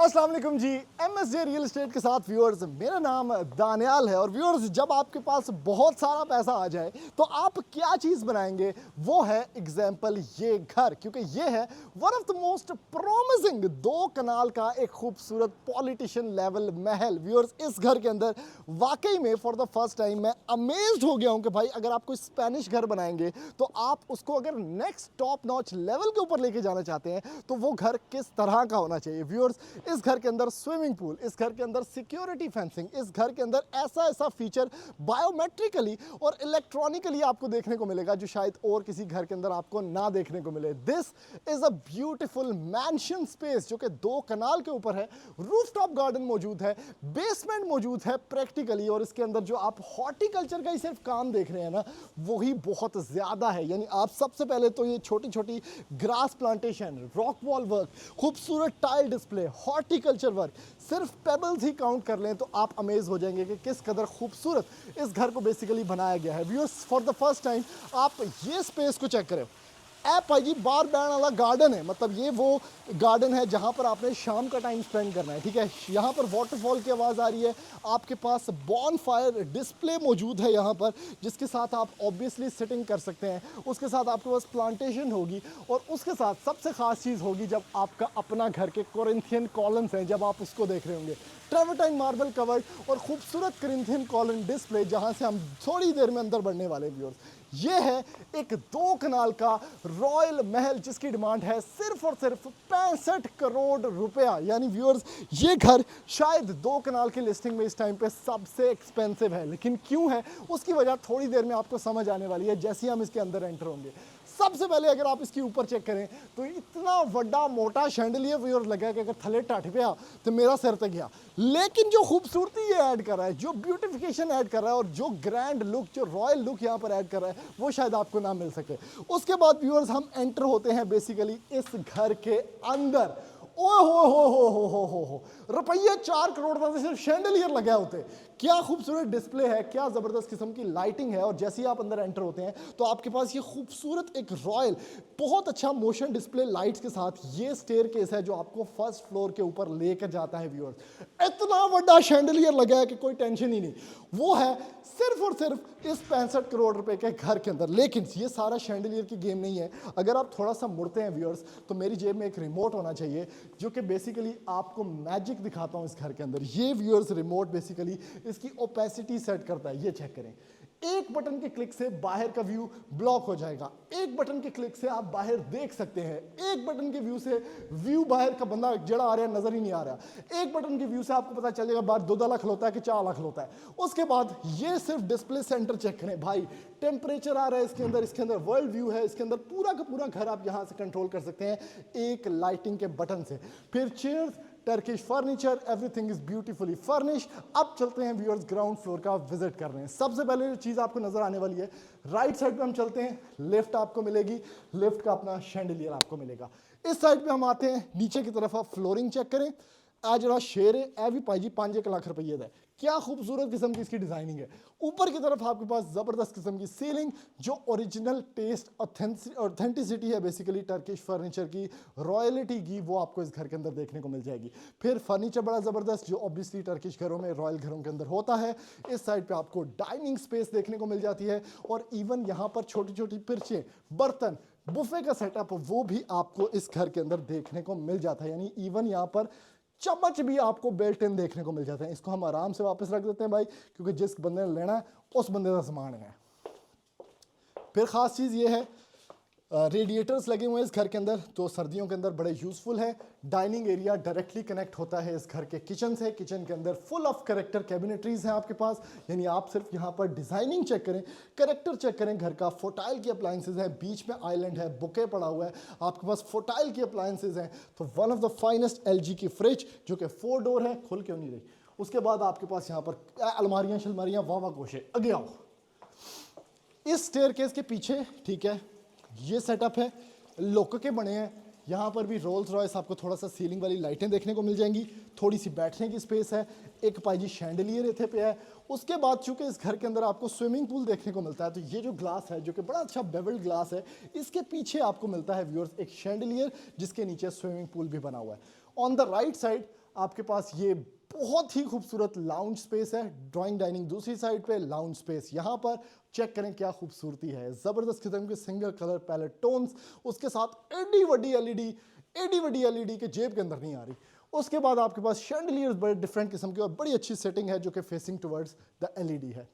अस्सलाम वालेकुम जी। MSJ real estate के साथ व्यूअर्स, मेरा नाम दानियाल है। और व्यूअर्स, जब आपके पास बहुत सारा पैसा आ जाए तो आप क्या चीज़ बनाएंगे, वो है एग्जाम्पल ये घर। क्योंकि ये है one of the most promising 2 कनाल का एक खूबसूरत पॉलिटिशियन लेवल महल। व्यूअर्स, इस घर के अंदर वाकई में फॉर द फर्स्ट टाइम मैं अमेज्ड हो गया हूँ कि भाई अगर आप कोई स्पेनिश घर बनाएंगे तो आप उसको अगर नेक्स्ट टॉप नॉच लेवल के ऊपर लेके जाना चाहते हैं तो वो घर किस तरह का होना चाहिए। व्यूअर्स, इस घर के अंदर स्विमिंग पूल, इस घर के अंदर सिक्योरिटी फेंसिंग, इस घर के अंदर ऐसा ऐसा फीचर बायोमेट्रिकली और इलेक्ट्रॉनिकली आपको देखने को मिलेगा जो शायद और किसी घर के अंदर आपको ना देखने को मिले। This is a beautiful mention space जो कि 2 कनाल के ऊपर है। रूफटॉप गार्डन मौजूद है, बेसमेंट मौजूद है प्रैक्टिकली, और इसके अंदर जो आप हॉर्टिकल्चर का ही सिर्फ काम देख रहे हैं ना, वही बहुत ज्यादा है। यानी आप सबसे पहले तो ये छोटी छोटी grass plantation, rock wall work, खूबसूरत टाइल डिस्प्ले, हॉर्टिकल्चर वर्क, सिर्फ पेबल्स ही काउंट कर लें तो आप अमेज हो जाएंगे कि किस कदर खूबसूरत इस घर को बेसिकली बनाया गया है। Viewers, for the first time आप ये स्पेस को चेक करें। भाई बार बैंड वाला गार्डन है, मतलब ये वो गार्डन है जहाँ पर आपने शाम का टाइम स्पेंड करना है। ठीक है, यहाँ पर वाटरफॉल की आवाज़ आ रही है, आपके पास बॉन फायर डिस्प्ले मौजूद है यहाँ पर, जिसके साथ आप ऑब्वियसली सिटिंग कर सकते हैं। उसके साथ आपके पास प्लांटेशन होगी, और उसके साथ सबसे ख़ास चीज़ होगी जब आपका अपना घर के कोरिंथियन कॉलम्स हैं, जब आप उसको देख रहे होंगे। ट्रेवर्टाइन मार्बल कवर्ड और खूबसूरत कोरिंथियन कॉलम डिस्प्ले, जहाँ से हम थोड़ी देर में अंदर बढ़ने वाले व्यूअर्स। ये है एक 2 कनाल का रॉयल महल जिसकी डिमांड है सिर्फ और सिर्फ 65 करोड़ रुपया। यानी व्यूअर्स, ये घर शायद 2 कनाल की लिस्टिंग में इस टाइम पे सबसे एक्सपेंसिव है। लेकिन क्यों है उसकी वजह थोड़ी देर में आपको समझ आने वाली है जैसे ही हम इसके अंदर एंटर होंगे। सबसे पहले अगर आप इसके ऊपर चेक करें तो इतना बड़ा मोटा शैंडलियर व्यूअर्स लगा कि अगर थले टट पिया तो मेरा सिर तक गया। लेकिन जो खूबसूरती ये ऐड कर रहा है, जो ब्यूटिफिकेशन ऐड कर रहा है, और जो ग्रैंड लुक, जो रॉयल लुक यहाँ पर ऐड कर रहा है, वो शायद आपको ना मिल सके। उसके बाद व्यूअर्स हम एंटर होते हैं बेसिकली इस घर के अंदर। ओ हो रुपये 4 करोड़ का सिर्फ शैंडलियर लगे होते। क्या खूबसूरत डिस्प्ले है, क्या जबरदस्त किस्म की लाइटिंग है। और जैसे ही आप अंदर एंटर होते हैं तो आपके पास ये खूबसूरत एक रॉयल बहुत अच्छा मोशन डिस्प्ले लाइट्स के साथ ये स्टेयर केस है जो आपको फर्स्ट फ्लोर के ऊपर लेकर जाता है। व्यूअर्स, इतना बड़ा शैंडलियर लगा है कि कोई टेंशन ही नहीं। वो है सिर्फ और सिर्फ इस 65 करोड़ रुपए के घर के अंदर। लेकिन ये सारा शैंडलियर की गेम नहीं है। अगर आप थोड़ा सा मुड़ते हैं व्यूअर्स, तो मेरी जेब में एक रिमोट होना चाहिए जो कि बेसिकली आपको मैजिक दिखाता हूं इस घर के अंदर। ये व्यूअर्स रिमोट बेसिकली इसकी ओपेसिटी सेट करता है। ये चेक करें, एक बटन के क्लिक से बाहर का व्यू ब्लॉक हो जाएगा, एक बटन के क्लिक से आप बाहर देख सकते हैं, एक बटन के व्यू से व्यू बाहर का बंदा जड़ा आ रहा है नजर ही नहीं आ रहा, एक बटन के व्यू से आपको पता चल जाएगा बाहर 2 लाख होता है कि 4 लाख होता है। उसके बाद ये सिर्फ डिस्प्ले सेंटर चेक करें भाई, टेम्परेचर आ रहा है इसके अंदर, इसके अंदर वर्ल्ड व्यू है, इसके अंदर पूरा का पूरा घर आप यहां से कंट्रोल कर सकते हैं एक लाइटिंग के बटन से। फिर chairs, Turkish furniture, everything is beautifully furnish. अब चलते हैं व्यूअर्स ग्राउंड फ्लोर का विजिट कर रहे हैं। सबसे पहले जो चीज आपको नजर आने वाली है, राइट साइड पे हम चलते हैं, लिफ्ट आपको मिलेगी, लिफ्ट का अपना शैंडलियर आपको मिलेगा। इस साइड पे हम आते हैं, नीचे की तरफ आप फ्लोरिंग चेक करें। आज जरा शेर है ए भी पाई जी 5 लाख रुपये का, क्या खूबसूरत किस्म की इसकी डिजाइनिंग है। ऊपर की तरफ आपके पास जबरदस्त किस्म की सीलिंग जो ओरिजिनल टेस्ट ऑथेंटिसिटी है बेसिकली टर्किश फर्नीचर की, रॉयलिटी की, वो आपको इस घर के अंदर देखने को मिल जाएगी। फिर फर्नीचर बड़ा जबरदस्त जो ऑब्वियसली टर्किश घरों में, रॉयल घरों के अंदर होता है। इस साइड पे आपको डाइनिंग स्पेस देखने को मिल जाती है, और इवन यहाँ पर छोटी छोटी पिरचें, बर्तन, बुफे का सेटअप, वो भी आपको इस घर के अंदर देखने को मिल जाता है। यानी इवन यहाँ पर चम्मच भी आपको बेल्ट इन देखने को मिल जाते हैं। इसको हम आराम से वापस रख देते हैं भाई, क्योंकि जिस बंदे ने लेना है उस बंदे का सामान है। फिर खास चीज़ ये है, रेडिएटर्स लगे हुए हैं इस घर के अंदर, तो सर्दियों के अंदर बड़े यूजफुल है। डाइनिंग एरिया डायरेक्टली कनेक्ट होता है इस घर के किचन से। किचन के अंदर फुल ऑफ करेक्टर कैबिनेटरीज हैं आपके पास। यानी आप सिर्फ यहाँ पर डिजाइनिंग चेक करें, करेक्टर चेक करें घर का। फोटाइल की अप्लायंसेज है, बीच में आइलैंड है, बुके पड़ा हुआ है, आपके पास फोटाइल की अप्लायंसेज हैं। तो one of the finest LG की फ्रिज जो कि 4 डोर है, खुल क्यों नहीं रही। उसके बाद आपके पास यहाँ पर अलमारियाँ शलमारियाँ वाह वाह कोशे। आगे आओ, इस स्टेयरकेस के पीछे ठीक है ये सेटअप है, लोक के बने हैं। यहाँ पर भी रोल्स रॉयस आपको थोड़ा सा सीलिंग वाली लाइटें देखने को मिल जाएंगी, थोड़ी सी बैठने की स्पेस है, एक पाइजी शैंडलियर इथे पे है। उसके बाद चूंकि इस घर के अंदर आपको स्विमिंग पूल देखने को मिलता है, तो ये जो ग्लास है जो कि बड़ा अच्छा बेवल्ड ग्लास है, इसके पीछे आपको मिलता है व्यूअर्स एक शैंडलियर जिसके नीचे स्विमिंग पूल भी बना हुआ है। ऑन द राइट साइड आपके पास ये बहुत ही खूबसूरत लाउंज स्पेस है, ड्राइंग डाइनिंग दूसरी साइड पे, लाउंज स्पेस यहाँ पर। चेक करें क्या खूबसूरती है, जबरदस्त किस्म के सिंगल कलर पैलेट टोन्स, उसके साथ एडी वडी एलईडी के जेब के अंदर नहीं आ रही। उसके बाद आपके पास शैंडलियर्स बड़े डिफरेंट किस्म के और बड़ी अच्छी सेटिंग है जो कि फेसिंग टुवर्ड्स द एलईडी है।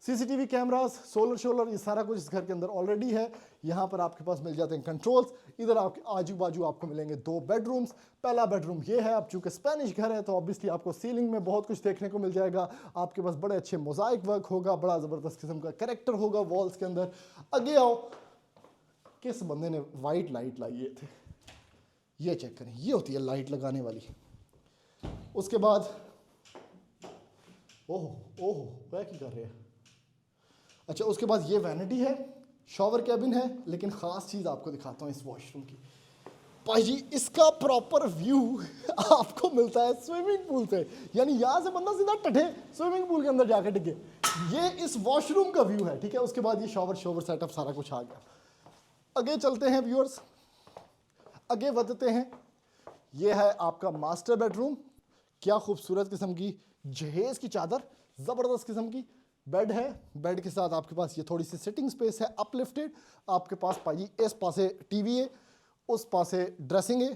सीसीटीवी कैमरास, सोलर ये सारा कुछ इस घर के अंदर ऑलरेडी है। यहाँ पर आपके पास मिल जाते हैं कंट्रोल्स। इधर आपके आजू बाजू आपको मिलेंगे 2 बेडरूम्स। पहला बेडरूम ये है, अब चूंकि स्पेनिश घर है तो ऑब्वियसली आपको सीलिंग में बहुत कुछ देखने को मिल जाएगा। आपके पास बड़े अच्छे मोजाइक वर्क होगा, बड़ा ज़बरदस्त किस्म का कैरेक्टर होगा वॉल्स के अंदर। आगे आओ, किस बंदे ने वाइट लाइट लाई थे, ये चेक करें, ये होती है लाइट लगाने वाली। उसके बाद ओहो ओहो वह क्या कर रहे हैं। अच्छा, उसके बाद ये वैनिटी है, शॉवर कैबिन है, लेकिन ख़ास चीज़ आपको दिखाता हूँ इस वॉशरूम की। भाई जी, इसका प्रॉपर व्यू आपको मिलता है स्विमिंग पूल से, यानी यहाँ से बंदा सीधा टठे स्विमिंग पूल के अंदर जाके टिके। ये इस वॉशरूम का व्यू है, ठीक है। उसके बाद ये शॉवर सेटअप सारा कुछ आ गया। आगे चलते हैं व्यूअर्स, आगे बढ़ते हैं। ये है आपका मास्टर बेडरूम। क्या खूबसूरत किस्म की जहेज की चादर, ज़बरदस्त किस्म की बेड है। बेड के साथ आपके पास ये थोड़ी सी सिटिंग स्पेस है अपलिफ्टेड। आपके पास पाई इस पासे टीवी है, उस पासे ड्रेसिंग है।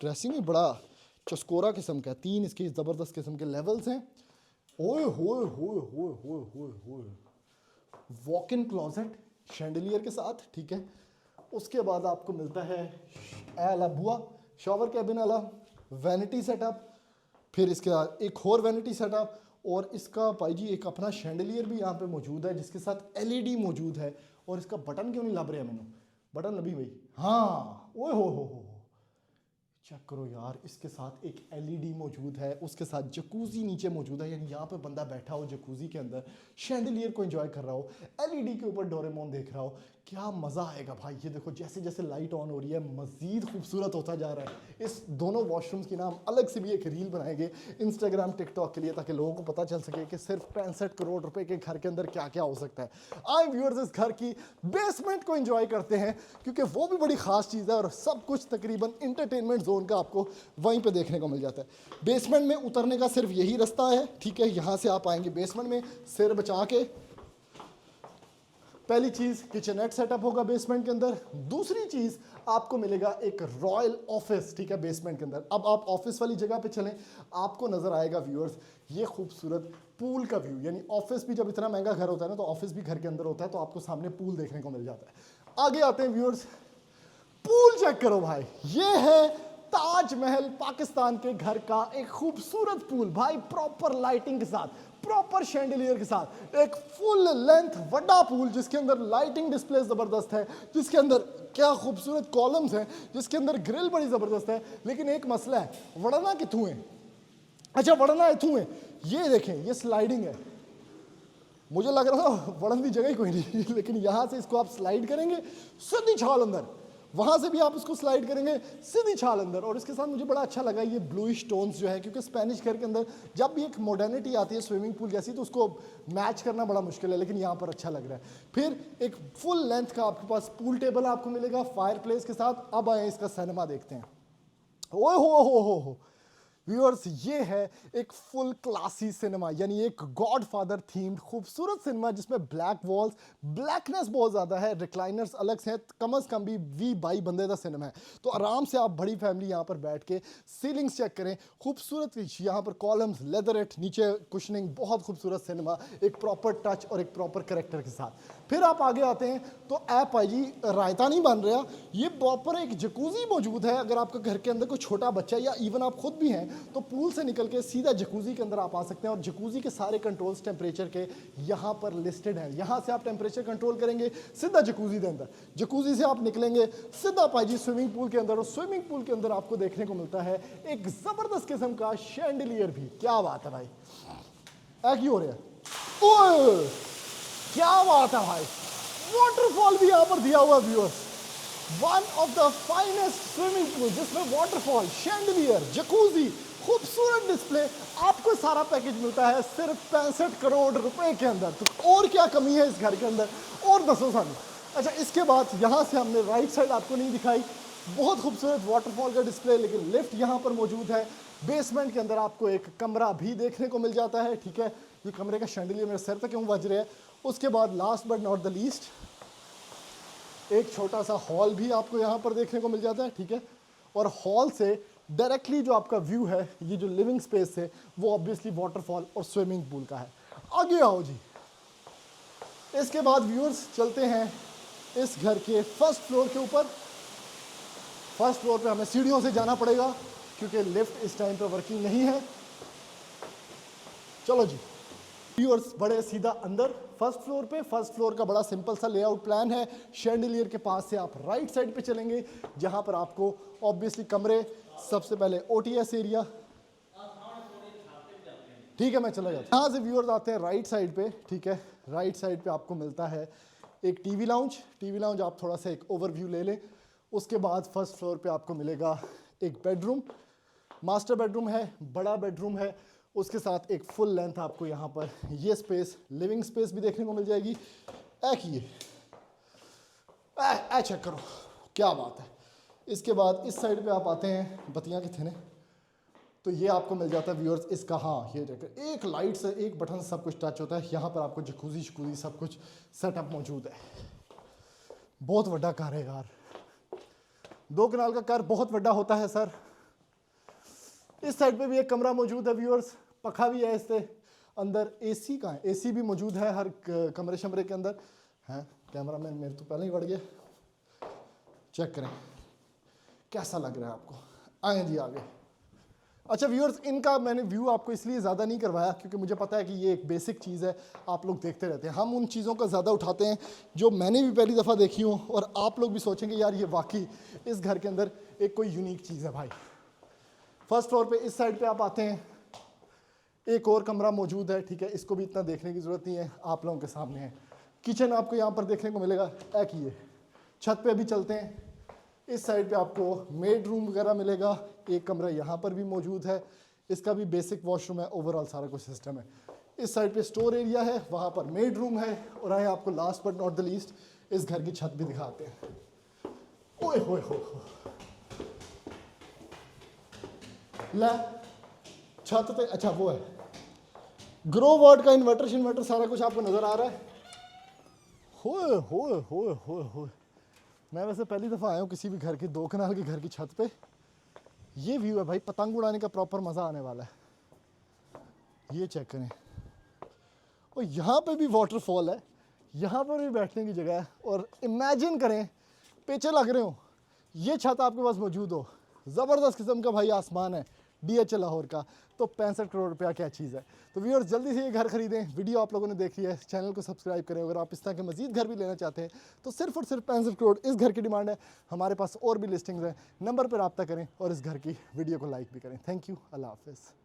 ड्रेसिंग ही बड़ा चस्कोरा किस्म का है, 3 इसके ज़बरदस्त किस्म के लेवल्स हैं। ओए होए होए होए होए होए होए, वॉक इन क्लॉजेट शैंडलियर के साथ, ठीक है। उसके बाद आपको मिलता है एला बुआ, शॉवर कैबिन वाला, वैनिटी सेटअप, फिर इसके बाद एक और वैनिटी सेटअप, और इसका भाई जी एक अपना शैंडलियर भी यहाँ पे मौजूद है जिसके साथ एलईडी मौजूद है। और इसका बटन क्यों नहीं लब रहा मैंने, बटन लभी भाई, हाँ, ओए हो चेक करो यार, इसके साथ एक एलईडी मौजूद है, उसके साथ जकूजी नीचे मौजूद है, यानी यहाँ पे बंदा बैठा हो जकूजी के अंदर, शैंडलियर को एंजॉय कर रहा हो, एलईडी के ऊपर डोरेमोन देख रहा हो, क्या मज़ा आएगा भाई। ये देखो जैसे जैसे लाइट ऑन हो रही है मज़ीद खूबसूरत होता जा रहा है। इस दोनों वॉशरूम्स की नाम अलग से भी एक रील बनाएंगे इंस्टाग्राम टिकटॉक के लिए, ताकि लोगों को पता चल सके कि सिर्फ 65 करोड़ रुपए के घर के अंदर क्या क्या हो सकता है। आए व्यूअर्स, इस घर की बेसमेंट को एंजॉय करते हैं क्योंकि वो भी बड़ी खास चीज़ है और सब कुछ तकरीबन इंटरटेनमेंट जोन का आपको वहीं पे देखने को मिल जाता है। बेसमेंट में उतरने का सिर्फ यही रास्ता है, ठीक है। यहाँ से आप आएंगे बेसमेंट में सिर बचा के। पहली चीज किचननेट सेटअप होगा बेसमेंट के अंदर। दूसरी चीज आपको मिलेगा एक रॉयल ऑफिस, ठीक है, बेसमेंट के अंदर। अब आप ऑफिस वाली जगह पे चलें, आपको नजर आएगा व्यूअर्स ये खूबसूरत पूल का व्यू। यानी ऑफिस भी जब इतना महंगा घर होता है ना, तो ऑफिस भी घर के अंदर होता है, तो आपको सामने पूल देखने को मिल जाता है। आगे आते हैं व्यूअर्स, पूल चेक करो भाई, ये है ताजमहल पाकिस्तान के घर का एक खूबसूरत पूल भाई, प्रॉपर लाइटिंग के साथ, प्रॉपर शैंडलियर के साथ, एक फुल लेंथ बड़ा पूल जिसके अंदर लाइटिंग डिस्प्ले जबरदस्त है, जिसके अंदर क्या खूबसूरत कॉलम्स हैं, जिसके अंदर ग्रिल बड़ी जबरदस्त है। लेकिन एक मसला है, वड़ना कितू है। अच्छा, वड़ना इतू है, ये देखें, ये स्लाइडिंग है। मुझे लग रहा था वड़न की जगह ही कोई नहीं, लेकिन यहां से इसको आप स्लाइड करेंगे सीधी छाल अंदर, वहां से भी आप इसको स्लाइड करेंगे सीधी छाल अंदर। और इसके साथ मुझे बड़ा अच्छा लगा ये ब्लूइश टोन्स जो है, क्योंकि स्पेनिश घर के अंदर जब भी एक मॉडर्निटी आती है स्विमिंग पूल जैसी, तो उसको मैच करना बड़ा मुश्किल है, लेकिन यहाँ पर अच्छा लग रहा है। फिर एक फुल लेंथ का आपके पास पूल टेबल आपको मिलेगा फायर प्लेस के साथ। अब आए इसका सिनेमा देखते हैं। ओए हो व्यूअर्स, ये है एक फुल क्लासी सिनेमा, यानी एक गॉडफादर थीम्ड खूबसूरत सिनेमा जिसमें ब्लैक वॉल्स, ब्लैकनेस बहुत ज़्यादा है, रिक्लाइनर्स अलग से हैं, कम अज़ कम भी 20-22 बंदे का सिनेमा है। तो आराम से आप बड़ी फैमिली यहाँ पर बैठ के सीलिंग्स चेक करें, खूबसूरत यहाँ पर कॉलम्स, लेदरेट, नीचे कुशनिंग, बहुत खूबसूरत सिनेमा, एक प्रॉपर टच और एक प्रॉपर करेक्टर के साथ। फिर आप आगे आते हैं तो ऐप आई जी रायता नहीं बन रहा, ये प्रॉपर एक जकूजी मौजूद है। अगर आपका घर के अंदर कोई छोटा बच्चा या इवन आप खुद भी हैं, तो पूल से निकल के सीधा जकूजी के अंदर आप आ सकते हैं। और जकूजी के सारे कंट्रोल्स टेम्परेचर के यहाँ पर लिस्टेड हैं। यहाँ से आप टेम्परेचर कंट्रोल करेंगे सीधा जकूजी के अंदर, जकूजी से आप निकलेंगे सीधा पाजी स्विमिंग पूल के अंदर, और स्विमिंग पूल के अंदर आपको देखने को मिलता है एक जबरदस्त किस्म का शैंडलियर भी। क्या बात है भाई, ऐ क्यों हो रहा है, क्या बात है भाई, वाटरफॉल भी यहाँ पर दिया हुआ viewers. One of the finest swimming pool जिसमें वाटरफॉल, शैंडलियर, जकूजी, खूबसूरत डिस्प्ले, आपको सारा पैकेज मिलता है सिर्फ 65 करोड़ रुपए के अंदर। तो और क्या कमी है इस घर के अंदर, और दसो सानू। अच्छा, इसके बाद यहाँ से हमने राइट साइड आपको नहीं दिखाई, बहुत खूबसूरत वाटरफॉल का डिस्प्ले, लेकिन लिफ्ट यहाँ पर मौजूद है। बेसमेंट के अंदर आपको एक कमरा भी देखने को मिल जाता है, ठीक है। ये कमरे का शैंडिलियर मेरे सर पे क्यों बज रहा है। उसके बाद last but not the least एक छोटा सा हॉल भी आपको यहाँ पर देखने को मिल जाता है, ठीक है। और हॉल से डायरेक्टली जो आपका व्यू है, ये जो लिविंग स्पेस है वो ऑब्वियसली वाटरफॉल और स्विमिंग पूल का है। आगे आओ जी। इसके बाद व्यूअर्स चलते हैं इस घर के फर्स्ट फ्लोर के ऊपर। फर्स्ट फ्लोर पे हमें सीढ़ियों से जाना पड़ेगा क्योंकि लिफ्ट इस टाइम पे वर्किंग नहीं है। चलो जी व्यूअर्स, बड़े सीधा अंदर फर्स्ट फ्लोर पे। फर्स्ट फ्लोर का बड़ा सिंपल सा लेआउट प्लान है। शैंडिलियर के पास से आप राइट साइड पे चलेंगे जहां पर आपको ऑब्वियसली कमरे, सबसे पहले ओटीएस एरिया, ठीक है मैं चला जाता हूं। यहाँ से व्यूअर्स आते हैं राइट साइड पे, ठीक है। राइट साइड पे आपको मिलता है एक टीवी लाउंज। टीवी लाउंज आप थोड़ा सा एक ओवरव्यू ले लें। उसके बाद फर्स्ट फ्लोर पे आपको मिलेगा एक बेडरूम, मास्टर बेडरूम है, बड़ा बेडरूम है। उसके साथ एक फुल लेंथ आपको यहाँ पर ये स्पेस, लिविंग स्पेस भी देखने को मिल जाएगी। चेक करो क्या बात है। इसके बाद इस साइड पे आप आते हैं, बत्तियाँ कितने ने, तो ये आपको मिल जाता है व्यूअर्स इसका, हाँ ये देखो एक लाइट से एक बटन से सब कुछ टच होता है। यहाँ पर आपको जकूजी शकूजी सब कुछ सेटअप मौजूद है। बहुत बड़ा कार है यार, 2 कनाल का कार बहुत बड़ा होता है सर। इस साइड पे भी एक कमरा मौजूद है व्यूअर्स, पखा भी है इससे अंदर। एसी का है, एसी भी मौजूद है हर कमरे शमरे के अंदर है। कैमरा मैन मेरे तो पहले ही बढ़ गया। चेक करें कैसा लग रहा है आपको। आए जी आगे। अच्छा व्यूअर्स, इनका मैंने व्यू आपको इसलिए ज़्यादा नहीं करवाया क्योंकि मुझे पता है कि ये एक बेसिक चीज़ है, आप लोग देखते रहते हैं। हम उन चीज़ों का ज़्यादा उठाते हैं जो मैंने भी पहली दफ़ा देखी हूँ और आप लोग भी सोचेंगे यार ये वाकई इस घर के अंदर एक कोई यूनिक चीज़ है भाई। फर्स्ट फ्लोर पे इस साइड पे आप आते हैं, एक और कमरा मौजूद है, ठीक है। इसको भी इतना देखने की ज़रूरत नहीं है, आप लोगों के सामने है। किचन आपको यहाँ पर देखने को मिलेगा। ये छत पे भी चलते हैं। इस साइड पे आपको मेड रूम वगैरह मिलेगा। एक कमरा यहाँ पर भी मौजूद है, इसका भी बेसिक वॉशरूम है, ओवरऑल सारा कुछ सिस्टम है। इस साइड पे स्टोर एरिया है, वहाँ पर मेड रूम है। और आए आपको last but not the least इस घर की छत भी दिखाते हैं। ओए होए हो ला छत पे, अच्छा वो है ग्रो वर्ड का इन्वर्टर सारा कुछ आपको नजर आ रहा है। होए होए होए होए होए, मैं वैसे पहली दफ़ा आया हूँ किसी भी घर की 2 कनाल के घर की छत पे। ये व्यू है भाई, पतंग उड़ाने का प्रॉपर मज़ा आने वाला है। ये चेक करें, और यहाँ पे भी वाटरफॉल है, यहाँ पर भी बैठने की जगह है। और इमेजिन करें पेचे लग रहे हो, ये छत आपके पास मौजूद हो, ज़बरदस्त किस्म का भाई आसमान है DHA लाहौर का। तो 65 करोड़ रुपया क्या चीज़ है। तो व्यूअर्स जल्दी से ये घर खरीदें। वीडियो आप लोगों ने देखी है, चैनल को सब्सक्राइब करें। अगर आप इस तरह के मजीद घर भी लेना चाहते हैं तो सिर्फ और सिर्फ 65 करोड़ इस घर की डिमांड है। हमारे पास और भी लिस्टिंग्स हैं, नंबर पर रब्ता करें और इस घर की वीडियो को लाइक भी करें। थैंक यू, अल्लाह हाफिज़।